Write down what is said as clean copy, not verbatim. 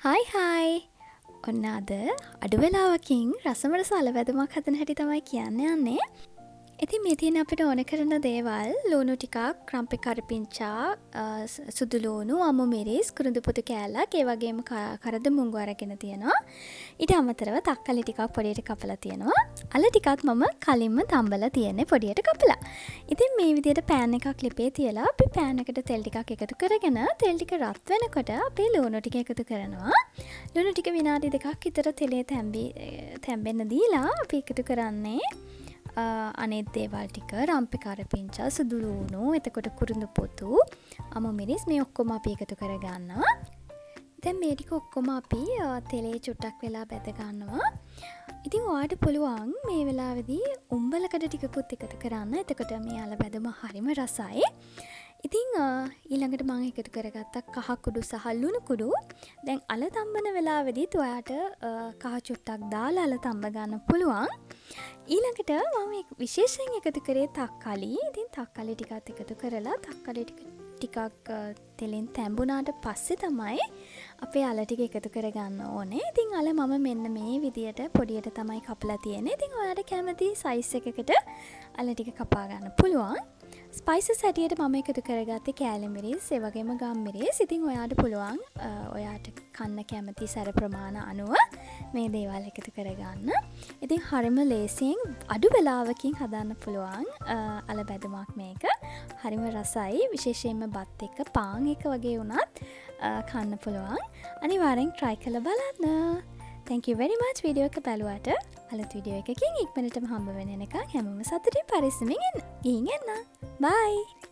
හයි ඔන්න අද අඩු වෙලාවකින් රසමට සලවැදමක් හදන හැටි තමයි කියන්න යන්නේ. ඉතින් මේ තියෙන අපිට ඕන කරන දේවල් ලුණු ටිකක්, ක්‍රම්පි කරපිංචා, සුදු ලුණු, අමු මිරිස්, කුරුඳු පොතු කෑල්ලක්, ඒ වගේම කරද මුංගු අරගෙන තියෙනවා. ඊට අමතරව තක්කලි ටිකක් පොඩියට කපලා තියෙනවා. අල ටිකක් මම කලින්ම තම්බලා තියෙන්නේ පොඩියට කපලා. ඉතින් මේ විදිහට පෑන් එකක් ලිපේ තියලා අපි පෑන් එකට තෙල් ටිකක් එකතු කරගෙන තෙල් ටික රත් වෙනකොට අපි ලුණු ටික එකතු කරනවා. ලුණු ටික විනාඩි 2ක් විතර තෙලේ තැම්බෙන්න දීලා අපි එකතු කරන්නේ අනෙත් දේවල් ටික රම්පි කරපිංචා සුදු ලුණු එතකොට කුරුඳු පොතු අමු මිරිස් මේ ඔක්කොම අපි එකතු කර ගන්නවා. දැන් මේ ටික ඔක්කොම අපි තෙලේ චුට්ටක් වෙලා බැද ගන්නවා. ඉතින් ඔයාලට පුළුවන් මේ වෙලාවේදී උම්බලකඩ ටිකකුත් එකතු කරන්න. එතකොට මේ අල බැදම හරිම රසයි. ඉතින් ඊළඟට මම එකතු කරගත්ත කහ කුඩු සහ ලුණු කුඩු. දැන් අල තම්බන වෙලාවේදීත් ඔයාට කහ චුට්ටක් දාලා අල තම්බ ගන්න පුළුවන්. ඊළඟට මම විශේෂයෙන් එකතු කරේ තක්කලි. ඉතින් තක්කලි ටිකත් එකතු කරලා තක්කලි ටිකක් තෙලෙන් තැඹුණාට පස්සේ තමයි අපේ අල ටික එකතු කරගන්න ඕනේ. ඉතින් අල මම මෙන්න මේ විදියට පොඩියට තමයි කපලා තියෙන්නේ. ඉතින් ඔයාලට කැමති සයිස් එකකට අල ටික කපා ගන්න පුළුවන්. ස්පයිසස් හැටියට මම එකතු කරගත්තේ කෑලි මිරිස්, ඒ වගේම ගම් මිරිස්. ඉතින් ඔයාට පුළුවන් ඔයාට කන්න කැමති සැර ප්‍රමාණ අනුව මේ දේවල් එකතු කරගන්න. ඉතින් හරිම ලේසියෙන් අඩු වෙලාවකින් හදන්න පුළුවන් අල බැදමක් මේක. හරිම රසයි. විශේෂයෙන්ම බත් එක්ක පාන් එක වගේ වුණත් කන්න පුළුවන්. අනිවාර්යෙන් try කරලා බලන්න. Thank you very much video එක බලුවට. අලුත් වීඩියෝ එකකින් ඉක්මනටම හම්බ වෙන එක හැමෝම සතුටින් පරිස්සමින් ඉන්න. ගිහින් එන්න. Bye.